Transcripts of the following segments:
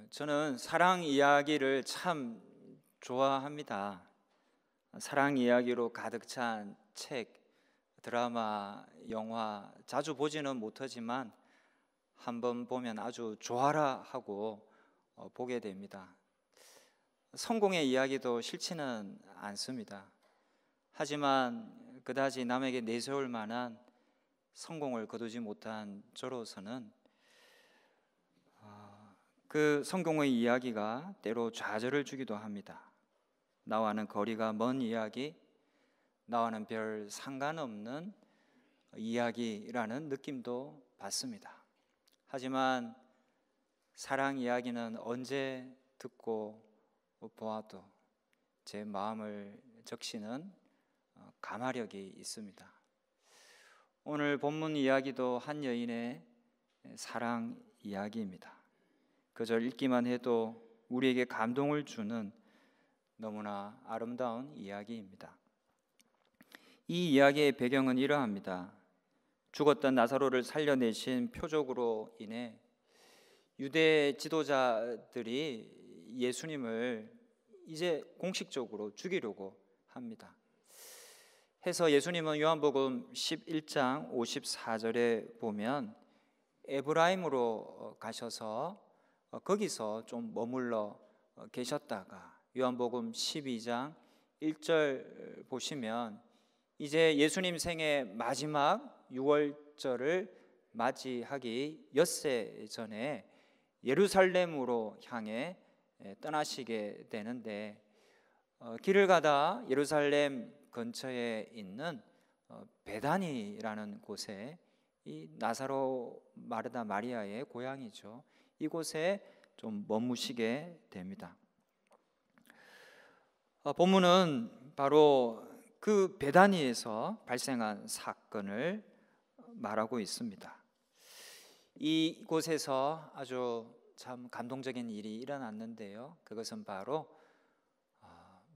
저는 사랑 이야기를 참 좋아합니다. 사랑 이야기로 가득 찬 책, 드라마, 영화 자주 보지는 못하지만 한번 보면 아주 좋아라 하고 보게 됩니다. 성공의 이야기도 싫지는 않습니다. 하지만 그다지 남에게 내세울 만한 성공을 거두지 못한 저로서는 그 성공의 이야기가 때로 좌절을 주기도 합니다. 나와는 거리가 먼 이야기, 나와는 별 상관없는 이야기라는 느낌도 받습니다. 하지만 사랑 이야기는 언제 듣고 보아도 제 마음을 적시는 감화력이 있습니다. 오늘 본문 이야기도 한 여인의 사랑 이야기입니다. 그저 읽기만 해도 우리에게 감동을 주는 너무나 아름다운 이야기입니다. 이 이야기의 배경은 이러합니다. 죽었던 나사로를 살려내신 표적으로 인해 유대 지도자들이 예수님을 이제 공식적으로 죽이려고 합니다. 해서 예수님은 요한복음 11장 54절에 보면 에브라임으로 가셔서 거기서 좀 머물러 계셨다가 요한복음 12장 1절 보시면 이제 예수님 생애 마지막 6월절을 맞이하기 엿새 전에 예루살렘으로 향해 떠나시게 되는데 길을 가다 예루살렘 근처에 있는 베다니라는 곳에 이 나사로 마르다 마리아의 고향이죠. 이곳에 좀 머무시게 됩니다. 본문은 바로 그 베다니에서 발생한 사건을 말하고 있습니다. 이곳에서 아주 참 감동적인 일이 일어났는데요. 그것은 바로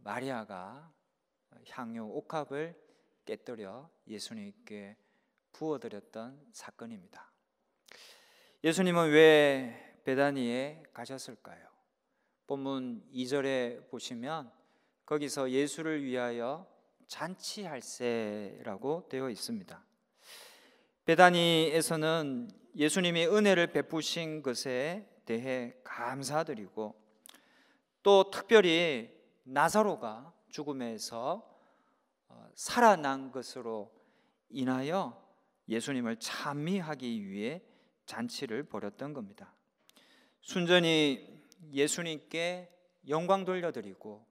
마리아가 향유 옥합을 깨뜨려 예수님께 부어드렸던 사건입니다. 예수님은 왜 베다니에 가셨을까요? 본문 2절에 보시면 거기서 예수를 위하여 잔치할세라고 되어 있습니다. 베다니에서는 예수님이 은혜를 베푸신 것에 대해 감사드리고 또 특별히 나사로가 죽음에서 살아난 것으로 인하여 예수님을 찬미하기 위해 잔치를 벌였던 겁니다. 순전히 예수님께 영광 돌려드리고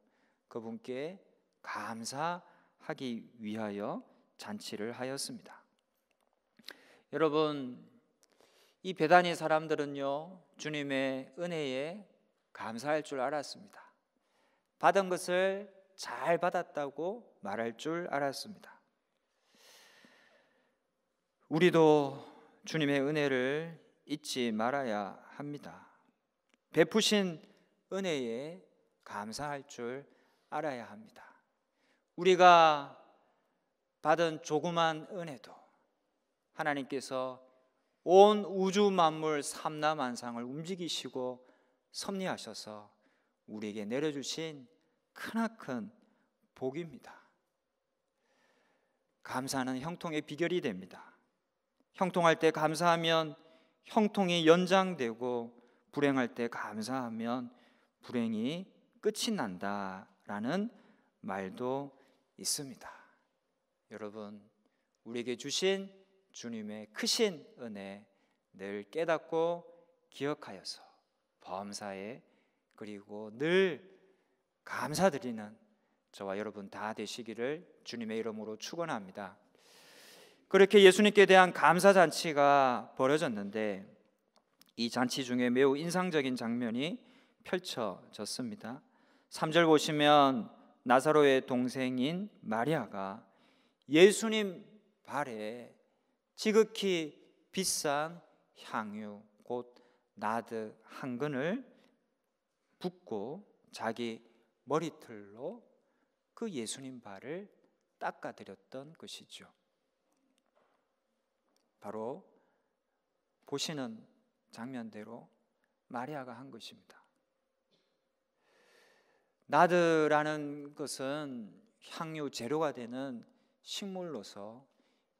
그분께 감사하기 위하여 잔치를 하였습니다. 여러분, 이 베다니 사람들은요, 주님의 은혜에 감사할 줄 알았습니다. 받은 것을 잘 받았다고 말할 줄 알았습니다. 우리도 주님의 은혜를 잊지 말아야 합니다. 베푸신 은혜에 감사할 줄 알아야 합니다. 우리가 받은 조그만 은혜도 하나님께서 온 우주 만물 삼라만상을 움직이시고 섭리하셔서 우리에게 내려주신 크나큰 복입니다. 감사는 형통의 비결이 됩니다. 형통할 때 감사하면 형통이 연장되고 불행할 때 감사하면 불행이 끝이 난다라는 말도 있습니다. 여러분, 우리에게 주신 주님의 크신 은혜 늘 깨닫고 기억하여서 범사에 그리고 늘 감사드리는 저와 여러분 다 되시기를 주님의 이름으로 축원합니다. 그렇게 예수님께 대한 감사 잔치가 벌어졌는데 이 잔치 중에 매우 인상적인 장면이 펼쳐졌습니다. 3절 보시면 나사로의 동생인 마리아가 예수님 발에 지극히 비싼 향유 곧 나드 한 근을 붓고 자기 머리털로 그 예수님 발을 닦아드렸던 것이죠. 바로 보시는 장면대로 마리아가 한 것입니다. 나드라는 것은 향유 재료가 되는 식물로서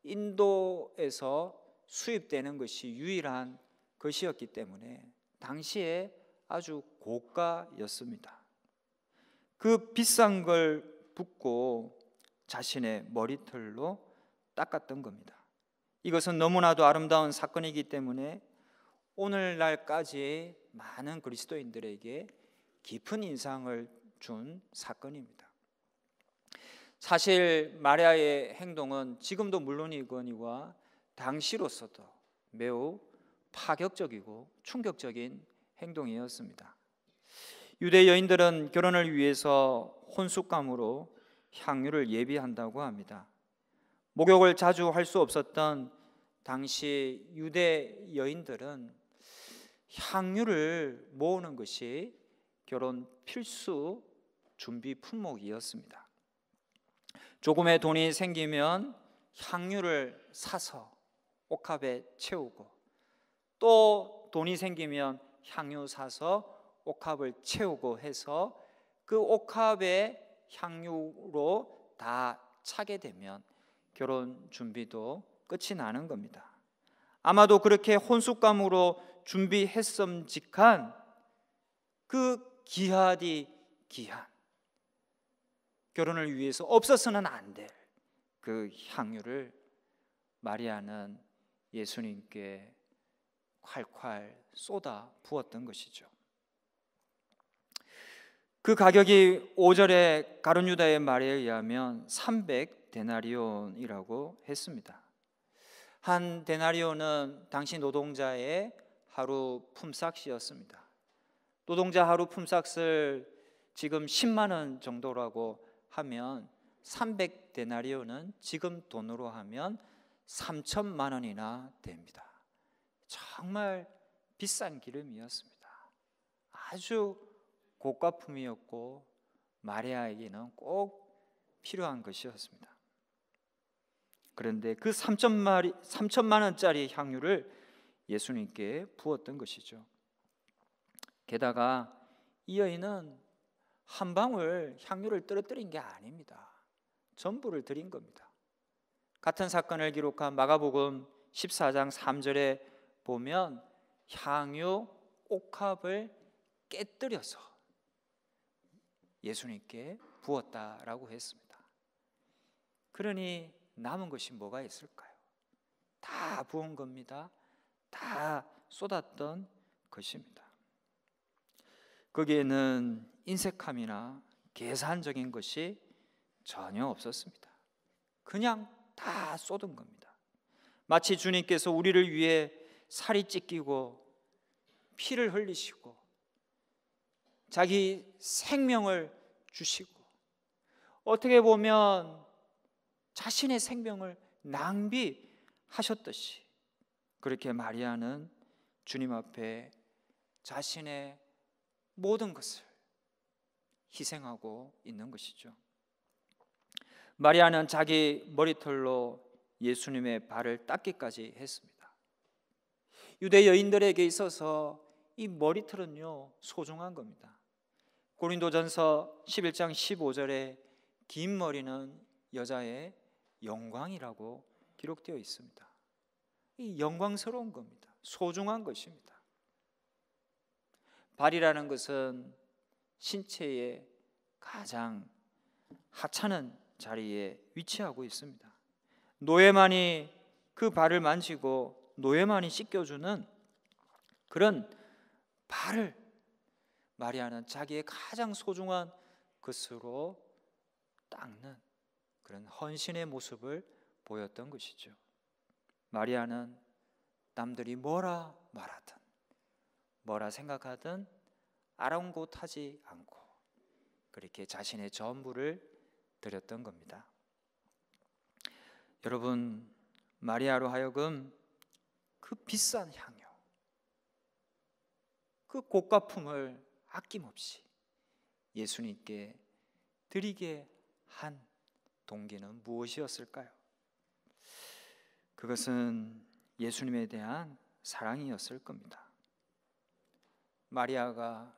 인도에서 수입되는 것이 유일한 것이었기 때문에 당시에 아주 고가였습니다. 그 비싼 걸 붓고 자신의 머리털로 닦았던 겁니다. 이것은 너무나도 아름다운 사건이기 때문에 오늘날까지 많은 그리스도인들에게 깊은 인상을 준 사건입니다. 사실 마리아의 행동은 지금도 물론이거니와 당시로서도 매우 파격적이고 충격적인 행동이었습니다. 유대 여인들은 결혼을 위해서 혼숙감으로 향유를 예비한다고 합니다. 목욕을 자주 할 수 없었던 당시 유대 여인들은 향유를 모으는 것이 결혼 필수 준비 품목이었습니다. 조금의 돈이 생기면 향유를 사서 옥합에 채우고 또 돈이 생기면 향유 사서 옥합을 채우고 해서 그 옥합에 향유로 다 차게 되면 결혼 준비도 끝이 나는 겁니다. 아마도 그렇게 혼숙감으로 준비했음직한 그 기하디 기한 결혼을 위해서 없어서는 안 될 그 향유를 마리아는 예수님께 콸콸 쏟아 부었던 것이죠. 그 가격이 5절의 가룟 유다의 말에 의하면 300데나리온이라고 했습니다. 한 데나리온은 당시 노동자의 하루 품삯이었습니다. 노동자 하루 품삯을 지금 10만 원 정도라고 하면 300데나리온은 지금 돈으로 하면 3천만 원이나 됩니다. 정말 비싼 기름이었습니다. 아주 고가품이었고 마리아에게는 꼭 필요한 것이었습니다. 그런데 그 3천만 원짜리 향유를 예수님께 부었던 것이죠. 게다가 이 여인은 한 방울 향유를 떨어뜨린 게 아닙니다. 전부를 드린 겁니다. 같은 사건을 기록한 마가복음 14장 3절에 보면 향유 옥합을 깨뜨려서 예수님께 부었다라고 했습니다. 그러니 남은 것이 뭐가 있을까요? 다 부은 겁니다. 다 쏟았던 것입니다. 거기에는 인색함이나 계산적인 것이 전혀 없었습니다. 그냥 다 쏟은 겁니다. 마치 주님께서 우리를 위해 살이 찢기고 피를 흘리시고 자기 생명을 주시고 어떻게 보면 자신의 생명을 낭비하셨듯이 그렇게 마리아는 주님 앞에 자신의 모든 것을 희생하고 있는 것이죠. 마리아는 자기 머리털로 예수님의 발을 닦기까지 했습니다. 유대 여인들에게 있어서 이 머리털은요 소중한 겁니다. 고린도전서 11장 15절에 긴 머리는 여자의 영광이라고 기록되어 있습니다. 이 영광스러운 겁니다. 소중한 것입니다. 발이라는 것은 신체의 가장 하찮은 자리에 위치하고 있습니다. 노예만이 그 발을 만지고 노예만이 씻겨주는 그런 발을 마리아는 자기의 가장 소중한 것으로 닦는 그런 헌신의 모습을 보였던 것이죠. 마리아는 남들이 뭐라 말하든 뭐라 생각하든 아랑곳하지 않고 그렇게 자신의 전부를 드렸던 겁니다. 여러분, 마리아로 하여금 그 비싼 향유, 그 고가품을 아낌없이 예수님께 드리게 한 동기는 무엇이었을까요? 그것은 예수님에 대한 사랑이었을 겁니다. 마리아가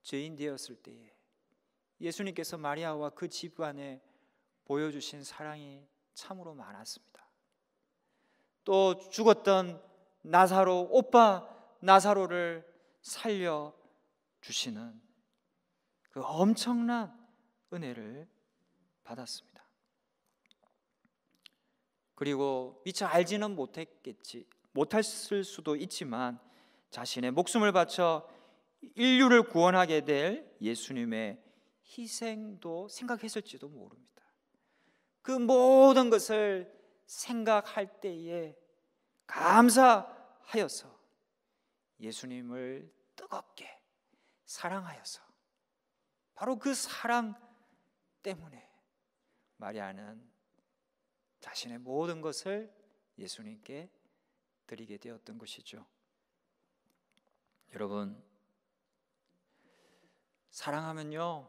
죄인 되었을 때에 예수님께서 마리아와 그 집안에 보여주신 사랑이 참으로 많았습니다. 또 죽었던 나사로, 오빠 나사로를 살려주시는 그 엄청난 은혜를 받았습니다. 그리고 미처 알지는 못했을 수도 있지만 자신의 목숨을 바쳐 인류를 구원하게 될 예수님의 희생도 생각했을지도 모릅니다. 그 모든 것을 생각할 때에 감사하여서 예수님을 뜨겁게 사랑하여서 바로 그 사랑 때문에 마리아는 자신의 모든 것을 예수님께 드리게 되었던 것이죠. 여러분, 사랑하면요,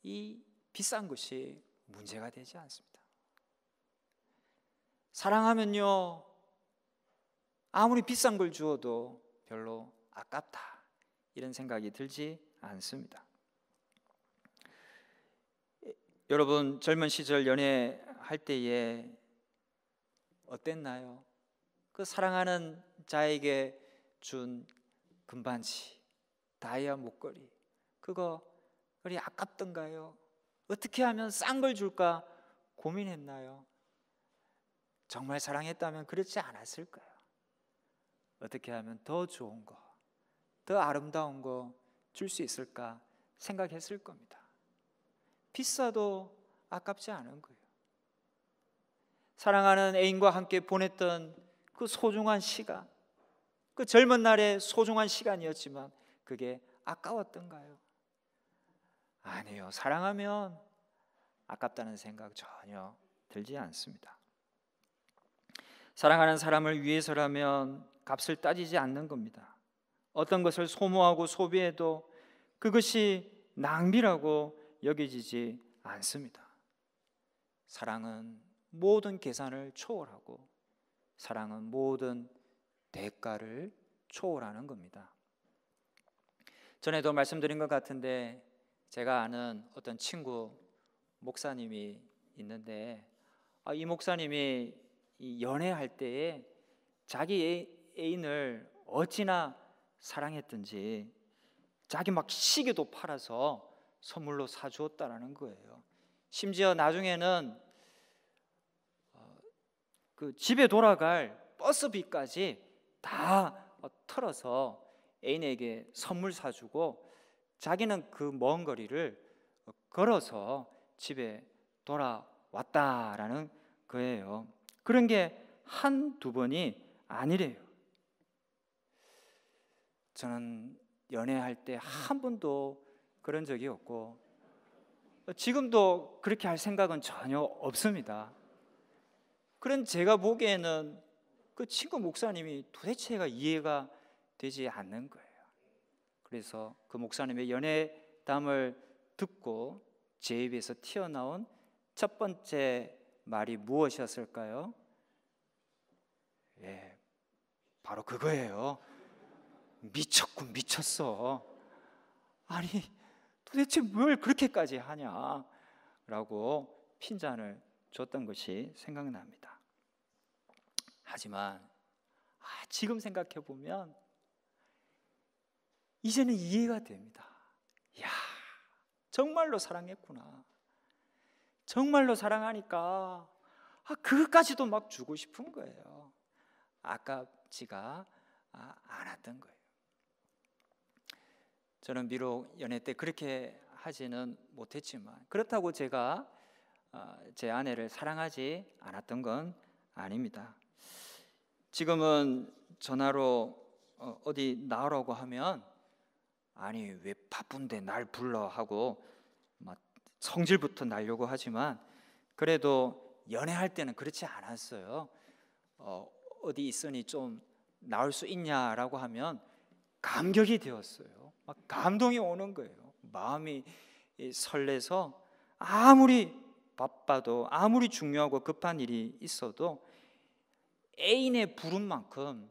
이 비싼 것이 문제가 되지 않습니다. 사랑하면요, 아무리 비싼 걸 주어도 별로 아깝다 이런 생각이 들지 않습니다. 여러분, 젊은 시절 연애할 때에 어땠나요? 그 사랑하는 자에게 준 금반지, 다이아 목걸이, 그거 그리 아깝던가요? 어떻게 하면 싼 걸 줄까 고민했나요? 정말 사랑했다면 그렇지 않았을까요? 어떻게 하면 더 좋은 거, 더 아름다운 거 줄 수 있을까 생각했을 겁니다. 비싸도 아깝지 않은 거예요. 사랑하는 애인과 함께 보냈던 그 소중한 시간, 그 젊은 날의 소중한 시간이었지만 그게 아까웠던가요? 아니요. 사랑하면 아깝다는 생각 전혀 들지 않습니다. 사랑하는 사람을 위해서라면 값을 따지지 않는 겁니다. 어떤 것을 소모하고 소비해도 그것이 낭비라고 여겨지지 않습니다. 사랑은 모든 계산을 초월하고 사랑은 모든 대가를 초월하는 겁니다. 전에도 말씀드린 것 같은데 제가 아는 어떤 친구 목사님이 있는데 이 목사님이 연애할 때에 자기 애인을 어찌나 사랑했든지 자기 막 시계도 팔아서 선물로 사주었다라는 거예요. 심지어 나중에는 그 집에 돌아갈 버스비까지 다 털어서 애인에게 선물 사주고 자기는 그 먼 거리를 걸어서 집에 돌아왔다라는 거예요. 그런 게 한두 번이 아니래요. 저는 연애할 때 한 번도 그런 적이 없고 지금도 그렇게 할 생각은 전혀 없습니다. 그런 제가 보기에는 그 친구 목사님이 도대체가 이해가 되지 않는 거예요. 그래서 그 목사님의 연애담을 듣고 제 입에서 튀어나온 첫 번째 말이 무엇이었을까요? 바로 그거예요. 미쳤군, 미쳤어. 아니 도대체 뭘 그렇게까지 하냐 라고 핀잔을 줬던 것이 생각납니다. 하지만 지금 생각해 보면 이제는 이해가 됩니다. 이야, 정말로 사랑했구나. 정말로 사랑하니까 그것까지도 막 주고 싶은 거예요. 아깝지가 않았던 거예요. 저는 비록 연애 때 그렇게 하지는 못했지만 그렇다고 제가 제 아내를 사랑하지 않았던 건 아닙니다. 지금은 전화로 어디 나오라고 하면 아니 왜 바쁜데 날 불러 하고 막 성질부터 내려고 하지만 그래도 연애할 때는 그렇지 않았어요. 어디 있으니 좀 나올 수 있냐라고 하면 감격이 되었어요. 막 감동이 오는 거예요. 마음이 설레서 아무리 바빠도 아무리 중요하고 급한 일이 있어도 애인의 부름만큼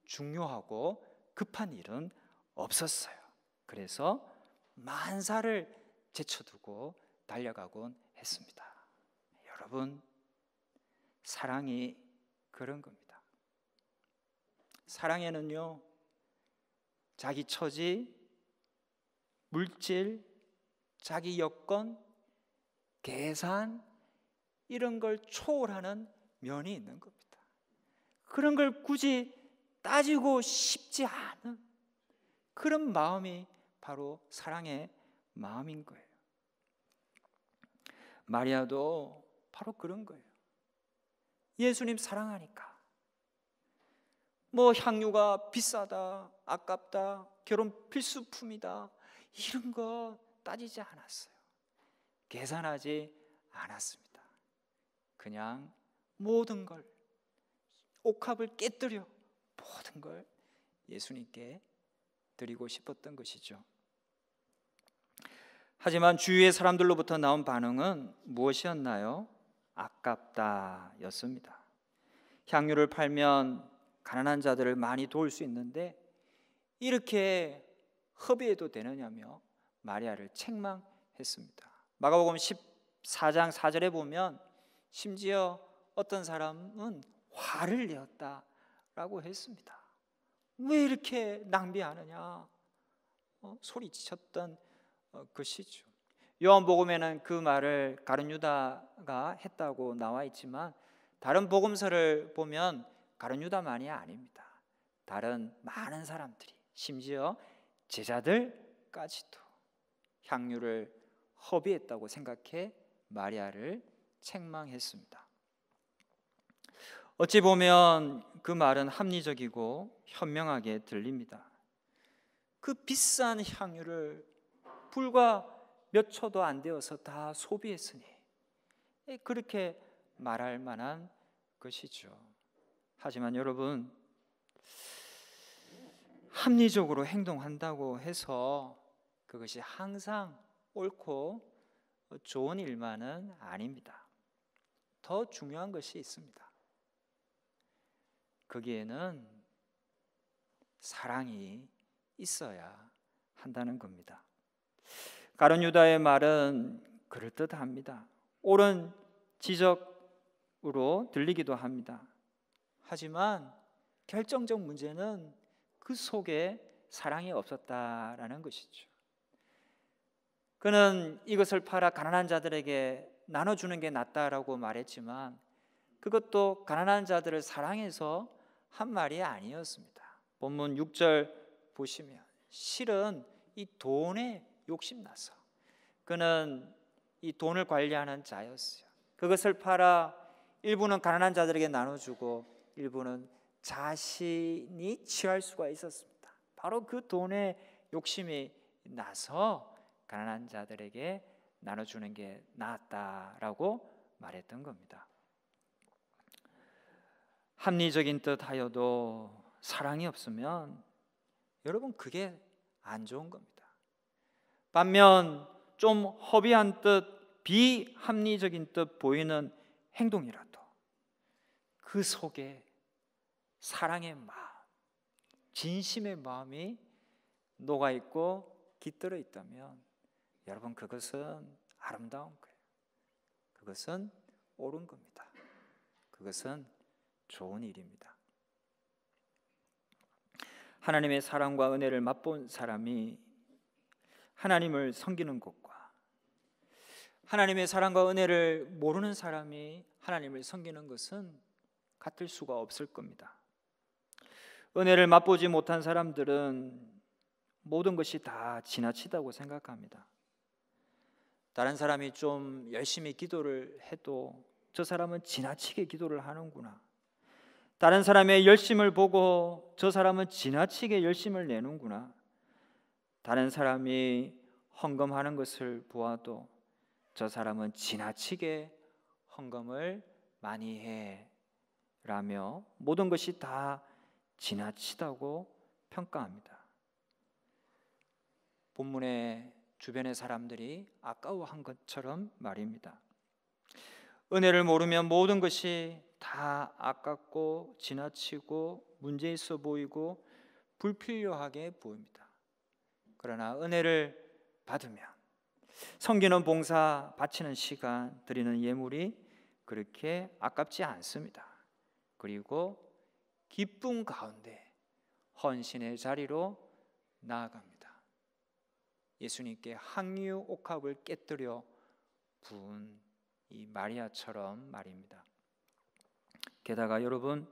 중요하고 급한 일은 없었어요. 그래서 만사를 제쳐두고 달려가곤 했습니다. 여러분, 사랑이 그런 겁니다. 사랑에는요, 자기 처지, 물질, 자기 여건, 계산, 이런 걸 초월하는 면이 있는 겁니다. 그런 걸 굳이 따지고 싶지 않은 그런 마음이 바로 사랑의 마음인 거예요. 마리아도 바로 그런 거예요. 예수님 사랑하니까 뭐 향유가 비싸다, 아깝다, 결혼 필수품이다, 이런 거 따지지 않았어요. 계산하지 않았습니다. 그냥 모든 걸, 옥합을 깨뜨려 모든 걸 예수님께 드리고 싶었던 것이죠. 하지만 주위의 사람들로부터 나온 반응은 무엇이었나요? 아깝다 였습니다. 향유를 팔면 가난한 자들을 많이 도울 수 있는데 이렇게 허비해도 되느냐며 마리아를 책망했습니다. 마가복음 14장 4절에 보면 심지어 어떤 사람은 화를 내었다라고 했습니다. 왜 이렇게 낭비하느냐, 소리쳤던 것이죠. 요한복음에는 그 말을 가룟 유다가 했다고 나와 있지만 다른 복음서를 보면 가룟 유다만이 아닙니다. 다른 많은 사람들이, 심지어 제자들까지도 향유를 허비했다고 생각해 마리아를 책망했습니다. 어찌 보면 그 말은 합리적이고 현명하게 들립니다. 그 비싼 향유를 불과 몇 초도 안 되어서 다 소비했으니 그렇게 말할 만한 것이죠. 하지만 여러분, 합리적으로 행동한다고 해서 그것이 항상 옳고 좋은 일만은 아닙니다. 더 중요한 것이 있습니다. 거기에는 사랑이 있어야 한다는 겁니다. 가룟 유다의 말은 그럴듯합니다. 옳은 지적으로 들리기도 합니다. 하지만 결정적 문제는 그 속에 사랑이 없었다라는 것이죠. 그는 이것을 팔아 가난한 자들에게 나눠주는 게 낫다라고 말했지만 그것도 가난한 자들을 사랑해서 한 말이 아니었습니다. 본문 6절 보시면 실은 이 돈에 욕심나서 그는 이 돈을 관리하는 자였어요. 그것을 팔아 일부는 가난한 자들에게 나눠주고 일부는 자신이 취할 수가 있었습니다. 바로 그 돈에 욕심이 나서 가난한 자들에게 나눠주는 게 낫다라고 말했던 겁니다. 합리적인 듯 하여도 사랑이 없으면 여러분 그게 안 좋은 겁니다. 반면 좀 허비한 듯 비합리적인 듯 보이는 행동이라도 그 속에 사랑의 마음, 진심의 마음이 녹아있고 깃들어 있다면 여러분 그것은 아름다운 거예요. 그것은 옳은 겁니다. 그것은 좋은 일입니다. 하나님의 사랑과 은혜를 맛본 사람이 하나님을 섬기는 것과 하나님의 사랑과 은혜를 모르는 사람이 하나님을 섬기는 것은 같을 수가 없을 겁니다. 은혜를 맛보지 못한 사람들은 모든 것이 다 지나치다고 생각합니다. 다른 사람이 좀 열심히 기도를 해도 저 사람은 지나치게 기도를 하는구나. 다른 사람의 열심을 보고 저 사람은 지나치게 열심을 내는구나. 다른 사람이 헌금하는 것을 보아도 저 사람은 지나치게 헌금을 많이 해 라며 모든 것이 다 지나치다고 평가합니다. 본문의 주변의 사람들이 아까워한 것처럼 말입니다. 은혜를 모르면 모든 것이 다 아깝고 지나치고 문제 있어 보이고 불필요하게 보입니다. 그러나 은혜를 받으면 섬기는 봉사, 바치는 시간, 드리는 예물이 그렇게 아깝지 않습니다. 그리고 기쁨 가운데 헌신의 자리로 나아갑니다. 예수님께 항유 옥합을 깨뜨려 부은 이 마리아처럼 말입니다. 게다가 여러분,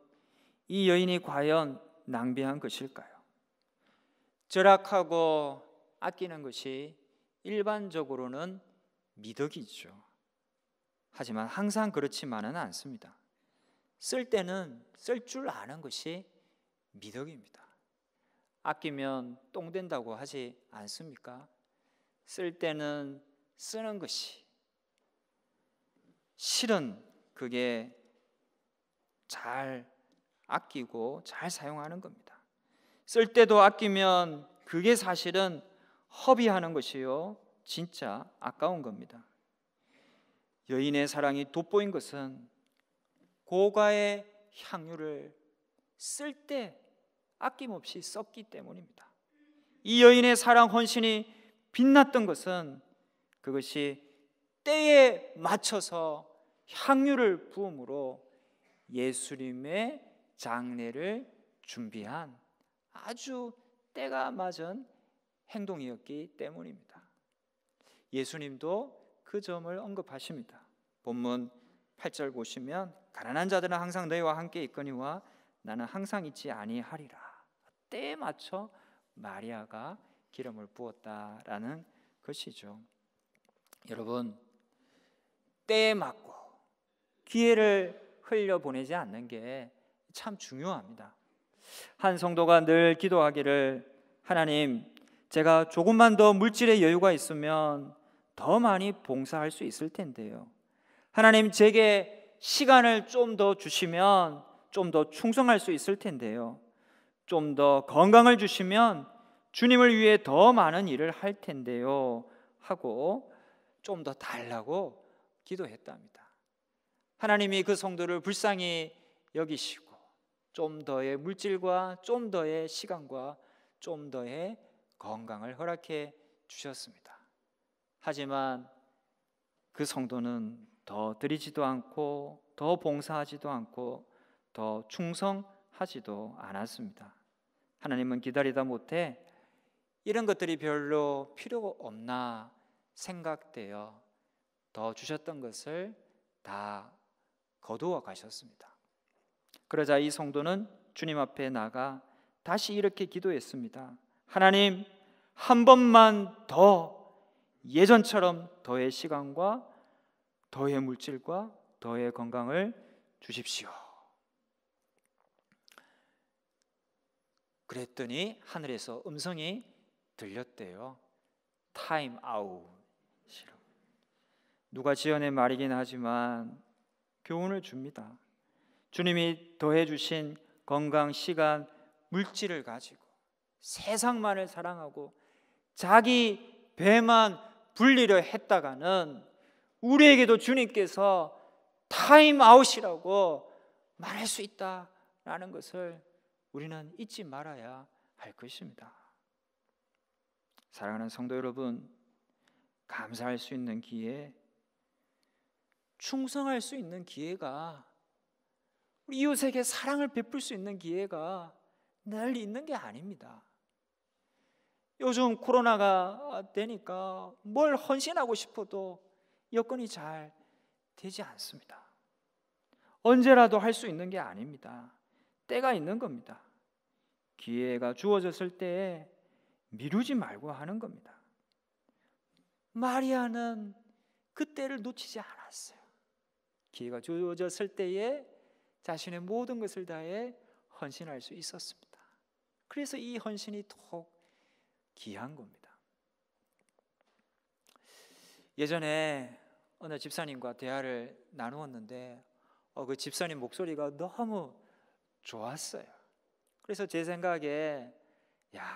이 여인이 과연 낭비한 것일까요? 절약하고 아끼는 것이 일반적으로는 미덕이죠. 하지만 항상 그렇지만은 않습니다. 쓸 때는 쓸 줄 아는 것이 미덕입니다. 아끼면 똥 된다고 하지 않습니까? 쓸 때는 쓰는 것이, 실은 그게 잘 아끼고 잘 사용하는 겁니다. 쓸 때도 아끼면 그게 사실은 허비하는 것이요, 진짜 아까운 겁니다. 여인의 사랑이 돋보인 것은 고가의 향유를 쓸 때 아낌없이 썼기 때문입니다. 이 여인의 사랑 헌신이 빛났던 것은 그것이 때에 맞춰서 향유를 부음으로 예수님의 장례를 준비한 아주 때가 맞은 행동이었기 때문입니다. 예수님도 그 점을 언급하십니다. 본문 8절 보시면 가난한 자들은 항상 너희와 함께 있거니와 나는 항상 있지 아니하리라. 때에 맞춰 마리아가 기름을 부었다라는 것이죠. 여러분, 때에 맞고 기회를 흘려보내지 않는 게 참 중요합니다. 한 성도가 늘 기도하기를, 하나님, 제가 조금만 더 물질의 여유가 있으면 더 많이 봉사할 수 있을 텐데요. 하나님, 제게 시간을 좀 더 주시면 좀 더 충성할 수 있을 텐데요. 좀 더 건강을 주시면 주님을 위해 더 많은 일을 할 텐데요 하고 좀 더 달라고 기도했답니다. 하나님이 그 성도를 불쌍히 여기시고 좀 더의 물질과 좀 더의 시간과 좀 더의 건강을 허락해 주셨습니다. 하지만 그 성도는 더 드리지도 않고 더 봉사하지도 않고 더 충성하지도 않았습니다. 하나님은 기다리다 못해 이런 것들이 별로 필요가 없나 생각되어 더 주셨던 것을 다 거두어 가셨습니다. 그러자 이 성도는 주님 앞에 나가 다시 이렇게 기도했습니다. 하나님, 한 번만 더 예전처럼 더의 시간과 더의 물질과 더의 건강을 주십시오. 그랬더니 하늘에서 음성이 들렸대요. 타임 아웃. 누가 지어낸 말이긴 하지만 교훈을 줍니다. 주님이 더해 주신 건강, 시간, 물질을 가지고 세상만을 사랑하고 자기 배만 불리려 했다가는 우리에게도 주님께서 타임아웃이라고 말할 수 있다라는 것을 우리는 잊지 말아야 할 것입니다. 사랑하는 성도 여러분, 감사할 수 있는 기회, 충성할 수 있는 기회가, 우리 이웃에게 사랑을 베풀 수 있는 기회가 늘 있는 게 아닙니다. 요즘 코로나가 되니까 뭘 헌신하고 싶어도 여건이 잘 되지 않습니다. 언제라도 할 수 있는 게 아닙니다. 때가 있는 겁니다. 기회가 주어졌을 때에 미루지 말고 하는 겁니다. 마리아는 그 때를 놓치지 않았어요. 기회가 주어졌을 때에 자신의 모든 것을 다해 헌신할 수 있었습니다. 그래서 이 헌신이 더욱 귀한 겁니다. 예전에 어느 집사님과 대화를 나누었는데 그 집사님 목소리가 너무 좋았어요. 그래서 제 생각에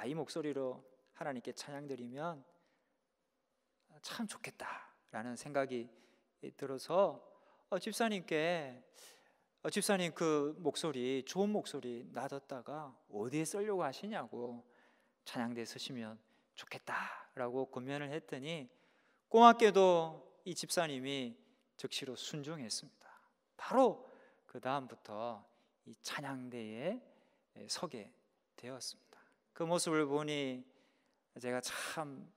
이 목소리로 하나님께 찬양드리면 참 좋겠다라는 생각이 들어서 집사님께 집사님 그 목소리 좋은 목소리 놔뒀다가 어디에 쓰려고 하시냐고, 찬양대에 쓰시면 좋겠다라고 권면을 했더니 고맙게도 이 집사님이 즉시로 순종했습니다. 바로 그 다음부터 이 찬양대에 서게 되었습니다. 그 모습을 보니 제가 참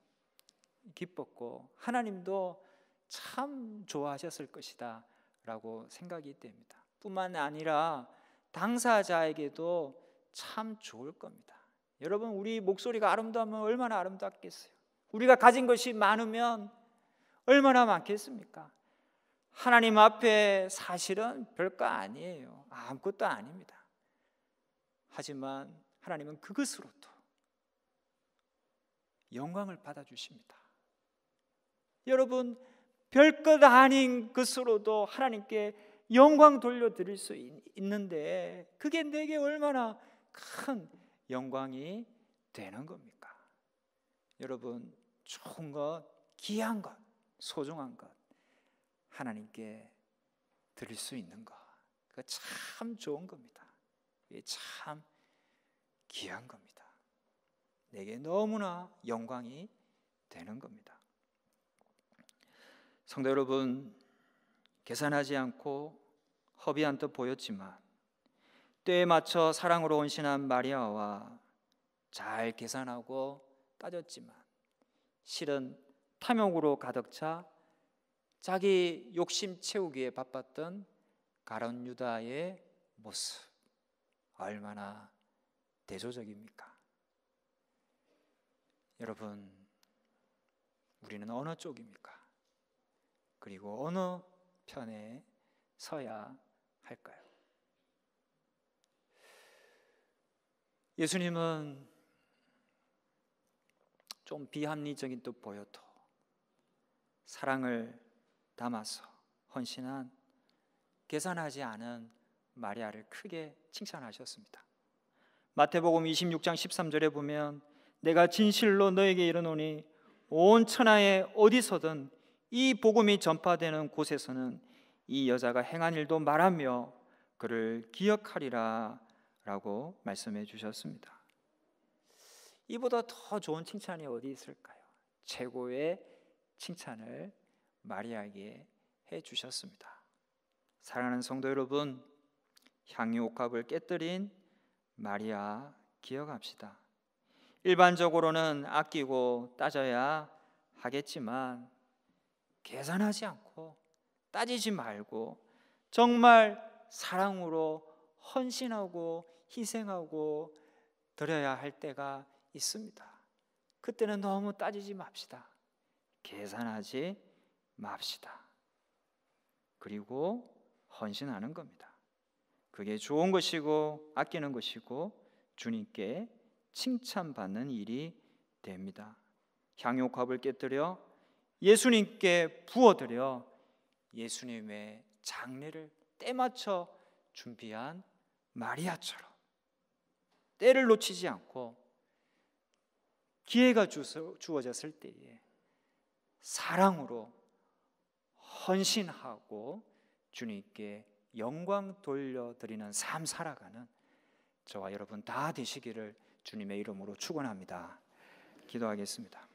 기뻤고 하나님도 참 좋아하셨을 것이다 라고 생각이 됩니다. 뿐만 아니라 당사자에게도 참 좋을 겁니다. 여러분, 우리 목소리가 아름다우면 얼마나 아름답겠어요? 우리가 가진 것이 많으면 얼마나 많겠습니까? 하나님 앞에 사실은 별거 아니에요. 아무것도 아닙니다. 하지만 하나님은 그것으로도 영광을 받아주십니다. 여러분, 별것 아닌 것으로도 하나님께 영광 돌려드릴 수 있는데 그게 내게 얼마나 큰 영광이 되는 겁니까? 여러분, 좋은 것, 귀한 것, 소중한 것 하나님께 드릴 수 있는 것, 그거 참 좋은 겁니다. 이게 참 귀한 겁니다. 내게 너무나 영광이 되는 겁니다. 성도 여러분, 계산하지 않고 허비한 듯 보였지만 때에 맞춰 사랑으로 헌신한 마리아와 잘 계산하고 따졌지만 실은 탐욕으로 가득 차 자기 욕심 채우기에 바빴던 가룟 유다의 모습, 얼마나 대조적입니까? 여러분, 우리는 어느 쪽입니까? 그리고 어느 편에 서야 할까요? 예수님은 좀 비합리적인 듯 보여도 사랑을 담아서 헌신한 계산하지 않은 마리아를 크게 칭찬하셨습니다. 마태복음 26장 13절에 보면 내가 진실로 너에게 이르노니 온 천하에 어디서든 이 복음이 전파되는 곳에서는 이 여자가 행한 일도 말하며 그를 기억하리라 라고 말씀해 주셨습니다. 이보다 더 좋은 칭찬이 어디 있을까요? 최고의 칭찬을 마리아에게 해 주셨습니다. 사랑하는 성도 여러분, 향유옥합을 깨뜨린 마리아 기억합시다. 일반적으로는 아끼고 따져야 하겠지만 계산하지 않고 따지지 말고 정말 사랑으로 헌신하고 희생하고 드려야 할 때가 있습니다. 그때는 너무 따지지 맙시다. 계산하지 맙시다. 그리고 헌신하는 겁니다. 그게 좋은 것이고 아끼는 것이고 주님께 칭찬받는 일이 됩니다. 향유옥합을 깨뜨려 예수님께 부어드려 예수님의 장례를 때맞춰 준비한 마리아처럼 때를 놓치지 않고 기회가 주어졌을 때에 사랑으로 헌신하고 주님께 영광 돌려드리는 삶 살아가는 저와 여러분 다 되시기를 주님의 이름으로 축원합니다. 기도하겠습니다.